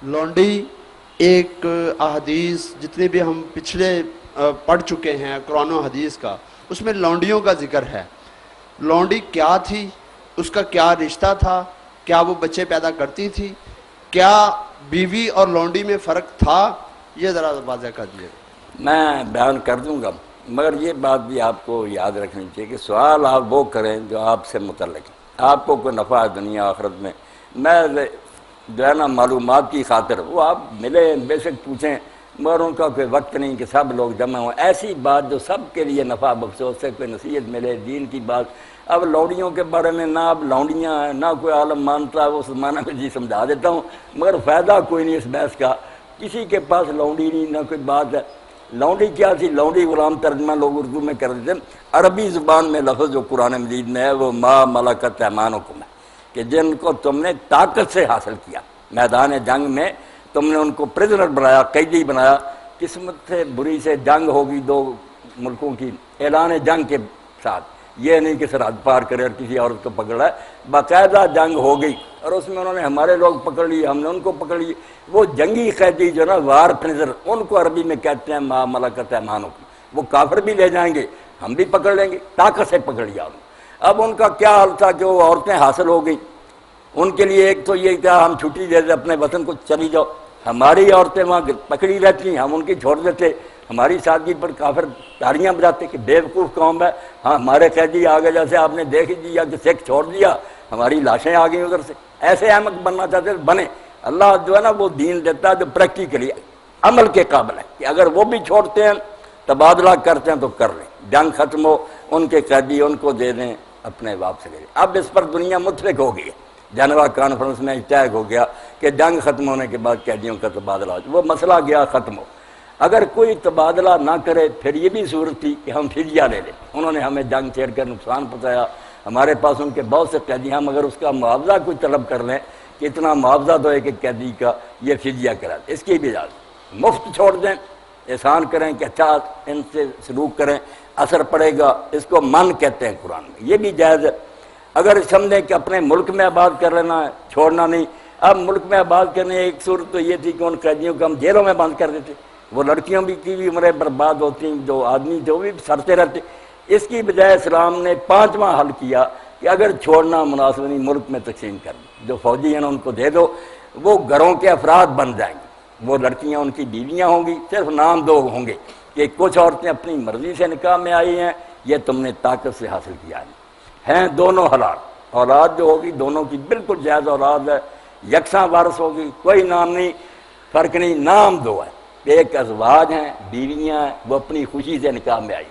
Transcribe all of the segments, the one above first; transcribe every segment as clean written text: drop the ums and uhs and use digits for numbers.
لونڈی ایک احادیث جتنے بھی ہم پچھلے پڑھ چکے ہیں قرآن و حدیث کا، اس میں لونڈیوں کا ذکر ہے. لونڈی کیا تھی، اس کا کیا رشتہ تھا، کیا وہ بچے پیدا کرتی تھی، کیا بیوی اور لونڈی میں فرق تھا، یہ ذرا واضح کر دیجیے. میں بیان کر دوں گا، مگر یہ بات بھی آپ کو یاد رکھنی چاہیے کہ سوال آپ وہ کریں جو آپ سے متعلق ہے، آپ کو کوئی نفع ہے دنیا آخرت میں. میں جو ہے نا معلومات کی خاطر وہ آپ ملے بے شک پوچھیں، مگر ان کا کوئی وقت نہیں کہ سب لوگ جمع ہوں. ایسی بات جو سب کے لیے نفع بخش ہو، اس سے کوئی نصیحت ملے دین کی بات. اب لونڈیوں کے بارے میں نہ اب لونڈیاں ہیں نہ کوئی عالم مانتا ہے، وہ زمانہ میں جی سمجھا دیتا ہوں، مگر فائدہ کوئی نہیں اس بحث کا. کسی کے پاس لونڈی نہیں نہ کوئی بات ہے. لونڈی کیا تھی؟ لونڈی غلام ترجمہ لوگ اردو میں کر دیتے ہیں. عربی زبان میں لفظ جو قرآن مجید میں ہے وہ ما ملکت ایمانکم ہے، کہ جن کو تم نے طاقت سے حاصل کیا، میدان جنگ میں تم نے ان کو پریزنر بنایا، قیدی بنایا. قسمت سے بری سے جنگ ہوگی دو ملکوں کی اعلان جنگ کے ساتھ، یہ نہیں کہ سرحد پار کرے اور کسی عورت کو پکڑا ہے، باقاعدہ جنگ ہو گئی اور اس میں انہوں نے ہمارے لوگ پکڑ لیے، ہم نے ان کو پکڑ لیے. وہ جنگی قیدی جو نا وار پریزنر، ان کو عربی میں کہتے ہیں ما ملکت ایمانکم. وہ کافر بھی لے جائیں گے، ہم بھی پکڑ لیں گے، طاقت سے پکڑ لیا. اب ان کا کیا حال تھا کہ وہ عورتیں حاصل ہو گئی. ان کے لیے ایک تو یہ کیا ہم چھٹی دے دیں اپنے وطن کو چلی جاؤ، ہماری عورتیں وہاں پکڑی رہتی، ہم ان کی چھوڑ دیتے. ہماری سادگی پر کافر تاڑیاں بجاتے کہ بے وقوف قوم ہے. ہاں ہمارے قیدی آگے جیسے آپ نے دیکھ دیا کہ سکھ چھوڑ دیا، ہماری لاشیں آ گئیں ادھر سے. ایسے احمق بننا چاہتے بنے. اللہ جو ہے نا وہ دین دیتا ہے جو پریکٹیکلی عمل کے قابل ہے، کہ اگر وہ بھی چھوڑتے ہیں تبادلہ کرتے ہیں تو کر لیں. جنگ ختم ہو، ان کے قیدی ان کو دے دیں، اپنے واپس لے لیں. اب اس پر دنیا متفق ہو گئی ہے، جنیوا کانفرنس میں طے ہو گیا کہ جنگ ختم ہونے کے بعد قیدیوں کا تبادلہ ہو. وہ مسئلہ گیا ختم ہو. اگر کوئی تبادلہ نہ کرے پھر یہ بھی صورت تھی کہ ہم فدیہ لے لیں. انہوں نے ہمیں جنگ چھیڑ کر نقصان پہنچایا، ہمارے پاس ان کے بہت سے قیدی ہیں، مگر اس کا معاوضہ کوئی طلب کر لیں کہ اتنا معاوضہ دو ایک قیدی کا، یہ فدیہ کرا دیں. اس کی بھی اجازت. مفت چھوڑ دیں، احسان کریں کہ اچھا ان سے سلوک کریں، اثر پڑے گا، اس کو من کہتے ہیں قرآن میں، یہ بھی جائز ہے. اگر سمجھیں کہ اپنے ملک میں آباد کر لینا ہے، چھوڑنا نہیں. اب ملک میں آباد کرنے ایک صورت تو یہ تھی کہ ان قیدیوں کو ہم جیلوں میں بند کر دیتے، وہ لڑکیوں بھی کی بھی عمریں برباد ہوتی، جو آدمی جو بھی سرتے رہتے. اس کی بجائے اسلام نے 5واں حل کیا کہ اگر چھوڑنا مناسب نہیں ملک میں تقسیم کر دو، جو فوجی ہیں ان کو دے دو، وہ گھروں کے افراد بن جائیں گے. وہ لڑکیاں ان کی بیویاں ہوں گی، صرف نام دو ہوں گے کہ کچھ عورتیں اپنی مرضی سے نکاح میں آئی ہیں، یہ تم نے طاقت سے حاصل کیا ہیں دونوں حلال. اولاد جو ہوگی دونوں کی بالکل جائز اولاد ہے، یکساں وارث ہوگی، کوئی نام نہیں، فرق نہیں، نام دو ہے. ایک ازواج ہیں، بیویاں ہیں، وہ اپنی خوشی سے نکاح میں آئی.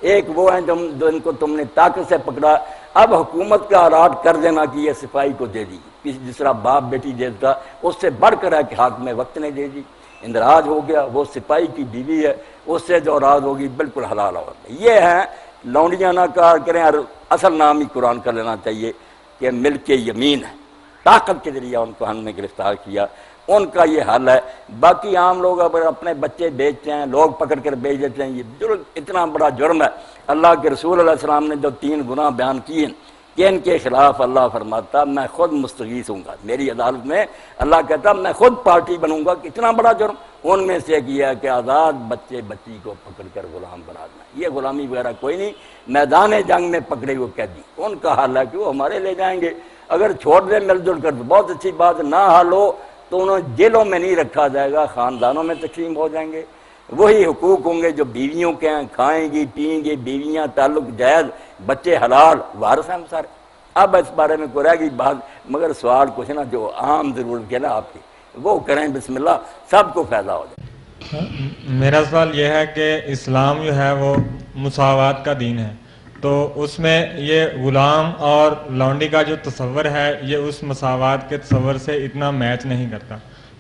ایک وہ ہیں جو ان کو تم نے طاقت سے پکڑا. اب حکومت کا اراٹ کر دینا کہ یہ صفائی کو دے دی، جس طرح باپ بیٹی دیتا، اس سے بڑھ کر ہے کہ حق میں وقت نے دے دی. اندراج ہو گیا، وہ سپاہی کی بیوی ہے، اس سے جو اولاد ہوگی بالکل حلال ہوگا. یہ ہیں لونڈیاں نہ کار کریں، اور اصل نام ہی قرآن کر لینا چاہیے کہ ملک یمین ہے. طاقت کے ذریعہ ان کو ہم نے گرفتار کیا، ان کا یہ حل ہے. باقی عام لوگ اگر اپنے بچے بیچتے ہیں، لوگ پکڑ کر بیچ دیتے ہیں، یہ جرم اتنا بڑا جرم ہے. اللہ کے رسول علیہ السلام نے جو 3 گناہ بیان کیے کہ ان کے خلاف اللہ فرماتا میں خود مستغیث ہوں گا، میری عدالت میں اللہ کہتا میں خود پارٹی بنوں گا. اتنا بڑا جرم. ان میں سے کیا کہ آزاد بچے بچی کو پکڑ کر غلام بنا دینا. یہ غلامی وغیرہ کوئی نہیں، میدان جنگ میں پکڑے ہوئے قیدی ان کا حال ہے کہ وہ ہمارے لے جائیں گے. اگر چھوڑ دیں مل جل کر تو بہت اچھی بات، نہ حال ہو تو انہیں جیلوں میں نہیں رکھا جائے گا، خاندانوں میں تقسیم ہو جائیں گے. وہی حقوق ہوں گے جو بیویوں کے ہیں، کھائیں گی پئیں گی بیویاں، تعلق جائز، بچے حلال، وارث ہیں سارے. اب اس بارے میں کوئی رہ گئی بات، مگر سوال کچھ نا جو عام ضرورت کے نا آپ کی وہ کریں، بسم اللہ، سب کو فائدہ ہو جائے. میرا سوال یہ ہے کہ اسلام جو ہے وہ مساوات کا دین ہے، تو اس میں یہ غلام اور لونڈی کا جو تصور ہے یہ اس مساوات کے تصور سے اتنا میچ نہیں کرتا.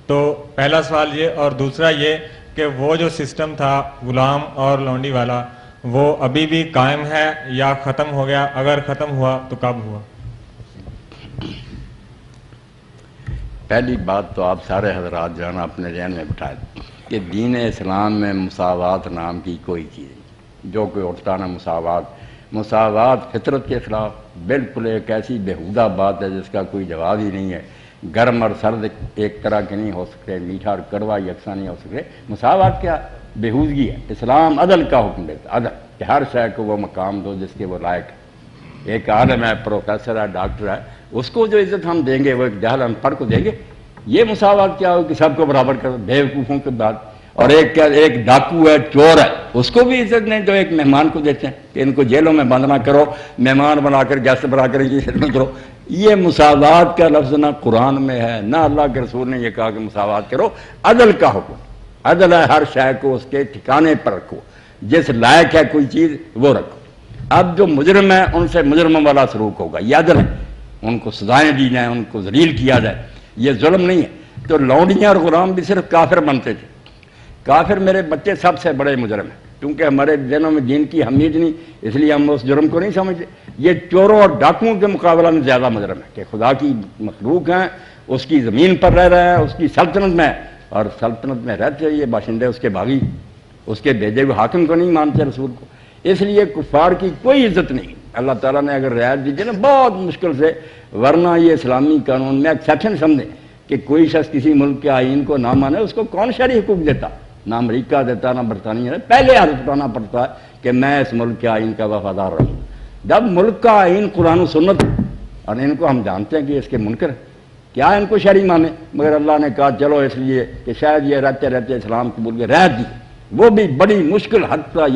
تو پہلا سوال یہ، اور دوسرا یہ کہ وہ جو سسٹم تھا غلام اور لونڈی والا وہ ابھی بھی قائم ہے یا ختم ہو گیا؟ اگر ختم ہوا تو کب ہوا؟ پہلی بات تو آپ سارے حضرات جو ہے نا اپنے ذہن میں بٹھائیں کہ دین اسلام میں مساوات نام کی کوئی چیز نہیں. جو کوئی اٹھتا نا مساوات فطرت کے خلاف بالکل ایک ایسی بےہودہ بات ہے جس کا کوئی جواب ہی نہیں ہے. گرم اور سرد ایک طرح کے نہیں ہو سکتے، میٹھا اور کڑوا یکساں نہیں ہو سکتے۔ مساوات کیا بےہودگی ہے۔ اسلام عدل کا حکم دیتا، عدل کہ ہر شے کو وہ مقام دو جس کے وہ لائق ہے۔ ایک عالم ہے، پروفیسر ہے، ڈاکٹر ہے، اس کو جو عزت ہم دیں گے وہ ایک جاہل ان پڑھ کو دیں گے؟ یہ مساوات کیا ہو کہ سب کو برابر کرو؟ بیوقوفوں کے بعد۔ اور ایک ڈاکو ہے، چور ہے، اس کو بھی عزت نہیں جو ایک مہمان کو دیتے ہیں کہ ان کو جیلوں میں بند نہ کرو، مہمان بنا کر گیسٹ بنا کر کی خدمت کرو۔ یہ مساوات کا لفظ نہ قرآن میں ہے نہ اللہ کے رسول نے یہ کہا کہ مساوات کرو۔ عدل کا حکم، عدل ہے ہر شے کو اس کے ٹھکانے پر رکھو، جس لائق ہے کوئی چیز وہ رکھو۔ اب جو مجرم ہے ان سے مجرموں والا سلوک ہوگا، یہ عدل ہے، ان کو سزائیں دی جائیں، ان کو ذلیل کیا جائے، یہ ظلم نہیں ہے۔ تو لونڈیاں اور غلام بھی صرف کافر بنتے تھے۔ کافر میرے بچے سب سے بڑے مجرم ہیں، کیونکہ ہمارے ذہنوں میں دین کی اہمیت نہیں، اس لیے ہم اس جرم کو نہیں سمجھتے۔ یہ چوروں اور ڈاکوؤں کے مقابلہ میں زیادہ مجرم ہے کہ خدا کی مخلوق ہیں، اس کی زمین پر رہ رہے ہیں، اس کی سلطنت میں، اور سلطنت میں رہتے یہ باشندے اس کے باغی، اس کے بھیجے ہوئے حاکم کو نہیں مانتے، رسول کو۔ اس لیے کفار کی کوئی عزت نہیں۔ اللہ تعالیٰ نے اگر رعایت دی نا بہت مشکل سے، ورنہ یہ اسلامی قانون میں ایکسیپشن سمجھیں کہ کوئی شخص کسی ملک کے آئین کو نہ مانے، اس کو کون شرعی حقوق دیتا؟ نہ امریکہ دیتا، نہ برطانیہ دیتا۔ پہلے حالت اٹھانا پڑتا ہے کہ میں اس ملک کے آئین کا وفادار رہوں۔ جب ملک کا آئین قرآن و سنت، اور ان کو ہم جانتے ہیں کہ اس کے منکر کیا ان کو شرعی مانے، مگر اللہ نے کہا چلو اس لیے کہ شاید یہ رہتے رہتے اسلام قبول کے رہ دی، وہ بھی بڑی مشکل حتیٰ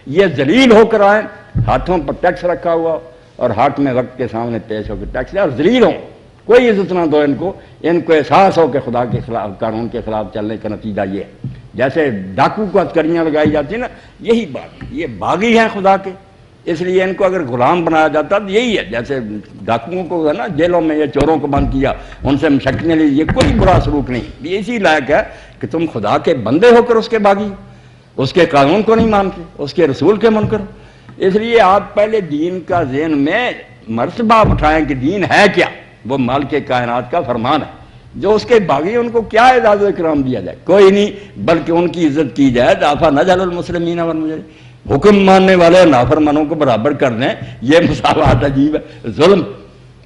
یہ ذلیل ہو کر آئیں، ہاتھوں پر ٹیکس رکھا ہوا اور حاکم وقت کے سامنے پیش ہو کے ٹیکس اور ذلیل ہوں، کوئی عزت نہ دو ان کو احساس ہو کہ خدا کے خلاف، قانون کے خلاف چلنے کا نتیجہ یہ ہے۔ جیسے ڈاکو کو ہتھکڑیاں لگائی جاتی ہیں نا، یہی بات، یہ باغی ہیں خدا کے، اس لیے ان کو اگر غلام بنایا جاتا تو یہی ہے۔ جیسے ڈاکوؤں کو ہے نا جیلوں میں یا چوروں کو بند کیا، ان سے مشقتیں لی، یہ کوئی برا سلوک نہیں، یہ اسی لائق ہے کہ تم خدا کے بندے ہو کر اس کے باغی، اس کے قانون کو نہیں مانتے، اس کے رسول کے منکر۔ اس لیے آپ پہلے دین کا ذہن میں مرتبہ اٹھائیں کہ دین ہے کیا، وہ مالک کائنات کا فرمان ہے۔ جو اس کے باغی ان کو کیا اعزاز و اکرام دیا جائے؟ کوئی نہیں، بلکہ ان کی عزت کی جائے۔ دافع نجعل المسلمین والمجرمین، حکم ماننے والے نافرمانوں کو برابر کر دیں، یہ مساوات عجیب ہے، ظلم۔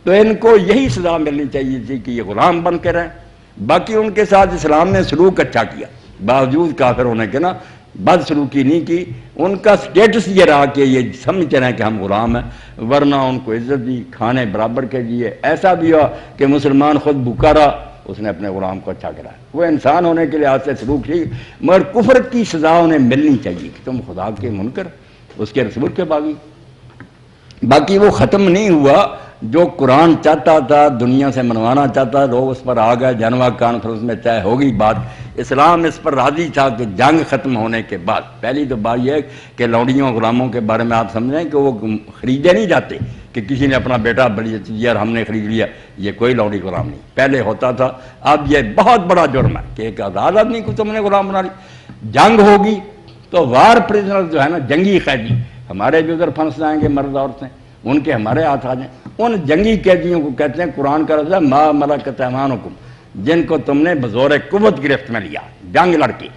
تو ان کو یہی سزا ملنی چاہیے تھی کہ یہ غلام بن کے رہیں۔ باقی ان کے ساتھ اسلام نے سلوک اچھا کیا، باوجود کافر ہونے کے نا بد سلوکی نہیں کی، ان کا سٹیٹس یہ رہا کہ یہ سمجھتے رہیں کہ ہم غلام ہیں، ورنہ ان کو عزت دی، کھانے برابر کے دیے۔ ایسا بھی ہوا کہ مسلمان خود بھوکا رہا، اس نے اپنے غلام کو اچھا کرایا، وہ انسان ہونے کے لحاظ سے سلوک ٹھیک، مگر کفر کی سزا انہیں ملنی چاہیے کہ تم خدا کے منکر، اس کے رسول کے باغی۔ باقی وہ ختم نہیں ہوا جو قرآن چاہتا تھا، دنیا سے منوانا چاہتا، لوگ اس پر آ گئے، جنوا کانفرنس میں طے ہوگی بات۔ اسلام اس پر راضی تھا کہ جنگ ختم ہونے کے بعد، پہلی تو بات یہ ہے کہ لونڈیوں غلاموں کے بارے میں آپ سمجھیں کہ وہ خریدے نہیں جاتے کہ کسی نے اپنا بیٹا بڑی دیا اور ہم نے خرید لیا، یہ کوئی لونڈی غلام نہیں، پہلے ہوتا تھا۔ اب یہ بہت بڑا جرم ہے کہ ایک آزاد آدمی کو تم نے غلام بنا لی۔ جنگ ہوگی تو وار پریزنر جو ہے نا، جنگی قیدی، ہمارے بھی ادھر پھنس جائیں گے مرد عورتیں، ان کے ہمارے ہاتھ آ جائیں، ان جنگی قیدیوں کو کہتے ہیں قرآن کا لفظ ہے ما ملکت ایمانکم، جن کو تم نے بزور قوت گرفت میں لیا، جنگ لڑ کے۔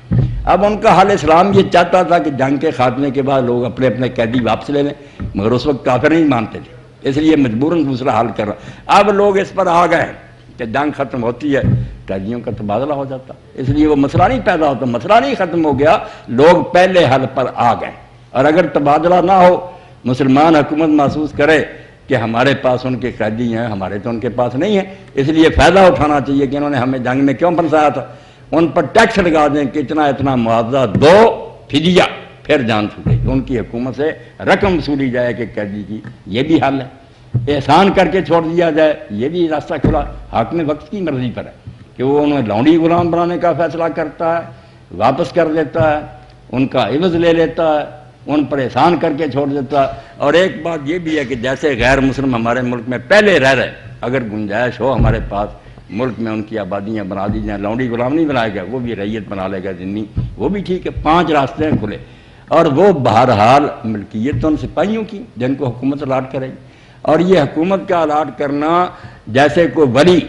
اب ان کا حال اسلام یہ چاہتا تھا کہ جنگ کے خاتمے کے بعد لوگ اپنے اپنے قیدی واپس لے لیں، مگر اس وقت کافر نہیں مانتے تھے، اس لیے مجبوراً دوسرا حل کر رہا۔ اب لوگ اس پر آ گئے کہ جنگ ختم ہوتی ہے قیدیوں کا تبادلہ ہو جاتا، اس لیے وہ مسئلہ نہیں پیدا ہوتا، مسئلہ نہیں ختم ہو گیا، لوگ پہلے حل پر آ گئے۔ اور اگر تبادلہ نہ ہو، مسلمان حکومت محسوس کرے کہ ہمارے پاس ان کے قیدی ہیں، ہمارے تو ان کے پاس نہیں ہیں، اس لیے فائدہ اٹھانا چاہیے کہ انہوں نے ہمیں جنگ میں کیوں پھنسایا تھا، ان پر ٹیکس لگا دیں کہ اتنا اتنا معاوضہ دو، فدیہ، پھر جان چھوٹے، ان کی حکومت سے رقم وصولی جائے کہ قیدی کی، یہ بھی حل ہے۔ احسان کر کے چھوڑ دیا جائے، یہ بھی راستہ کھلا، حاکم وقت کی مرضی پر ہے کہ وہ انہیں لونڈی غلام بنانے کا فیصلہ کرتا ہے، واپس کر دیتا ہے، ان کا عوض لے لیتا ہے، ان پر احسان کر کے چھوڑ دیتا۔ اور ایک بات یہ بھی ہے کہ جیسے غیر مسلم ہمارے ملک میں پہلے رہ رہے، اگر گنجائش ہو ہمارے پاس ملک میں ان کی آبادیاں بنا دی جائیں، لونڈی غلام نہیں بنائے گا، وہ بھی ریت بنا لے گا ذمہ، وہ بھی ٹھیک ہے، 5 راستے ہیں کھلے۔ اور وہ بہرحال ملکیت ان سپاہیوں کی جن کو حکومت الاٹ کرے گی، اور یہ حکومت کا الاٹ کرنا جیسے کوئی ولی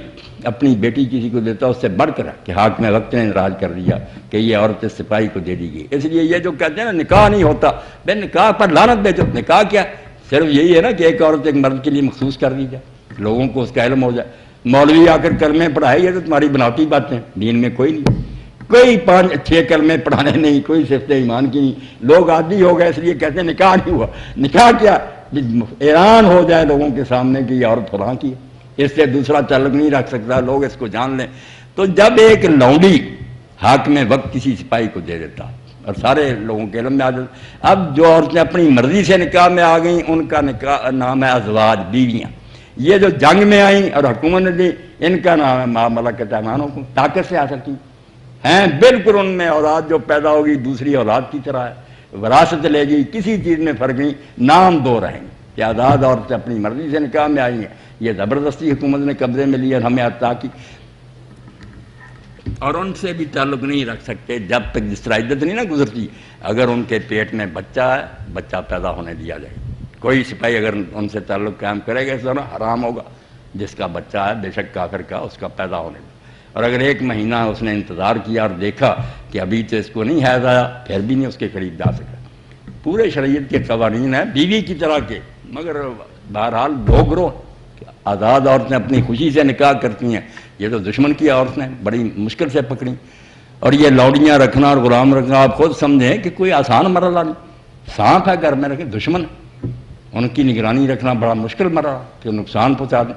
اپنی بیٹی کسی کو دیتا اس سے بڑھ کر کہ حاکم وقت نے انراج کر دیا کہ یہ عورت سپاہی کو دے دی گئی۔ اس لیے یہ جو کہتے ہیں نا نکاح نہیں ہوتا، بے نکاح پر لعنت بھیجو، نکاح کیا صرف یہی ہے نا کہ ایک عورت ایک مرد کے لیے مخصوص کر دی جائے، لوگوں کو اس کا علم ہو جائے۔ مولوی آ کر کلمے پڑھائے، یہ تو تمہاری بناوٹی باتیں، دین میں کوئی نہیں، کوئی 5-6 کلمے پڑھانے نہیں، کوئی صفت ایمان کی نہیں۔ لوگ عادی ہو گئے اس لیے کہتے ہیں نکاح نہیں ہوا۔ نکاح کیا اعلان ہو جائے لوگوں کے سامنے کہ یہ عورت فلاں کی ہے، اس سے دوسرا تعلق نہیں رکھ سکتا، لوگ اس کو جان لیں۔ تو جب ایک لونڈی حاکم وقت کسی سپاہی کو دے دیتا اور سارے لوگوں کے علم میں آ جاتا، اب جو عورتیں اپنی مرضی سے نکاح میں آ گئیں ان کا نکاح نام ہے ازواج، بیویاں۔ یہ جو جنگ میں آئیں اور حکومت نے دی ان کا نام ہے ما ملکت ایمانکم، طاقت سے حاصل کی ہیں، بالکل ان میں اولاد جو پیدا ہوگی دوسری اولاد کی طرح ہے، وراثت لے گی، کسی چیز میں فرق نہیں، نام دو رہیں گے کہ آزاد عورتیں اپنی مرضی سے نکاح میں آئی ہیں، یہ زبردستی حکومت نے قبضے میں لیا، ہمیں عطا کی، اور ان سے بھی تعلق نہیں رکھ سکتے جب تک جس طرح عدت نہیں نہ گزرتی، اگر ان کے پیٹ میں بچہ ہے بچہ پیدا ہونے دیا جائے، کوئی سپاہی اگر ان سے تعلق قائم کرے گا اس طرح حرام ہوگا، جس کا بچہ ہے بے شک کافر کا اس کا پیدا ہونے دیا۔ اور اگر 1 مہینہ اس نے انتظار کیا اور دیکھا کہ ابھی تو اس کو نہیں حیض آیا، پھر بھی نہیں اس کے قریب جا سکا۔ پورے شریعت کے قوانین ہیں بیوی کی طرح کے، مگر بہرحال 2 گروہ آزاد عورتیں اپنی خوشی سے نکاح کرتی ہیں، یہ تو دشمن کی عورتیں بڑی مشکل سے پکڑیں، اور یہ لوڈیاں رکھنا اور غلام رکھنا آپ خود سمجھیں کہ کوئی آسان مرحلہ نہیں، سانپ ہے گھر میں رکھیں دشمن، ان کی نگرانی رکھنا بڑا مشکل مرحلہ کہ نقصان پہنچا دیں۔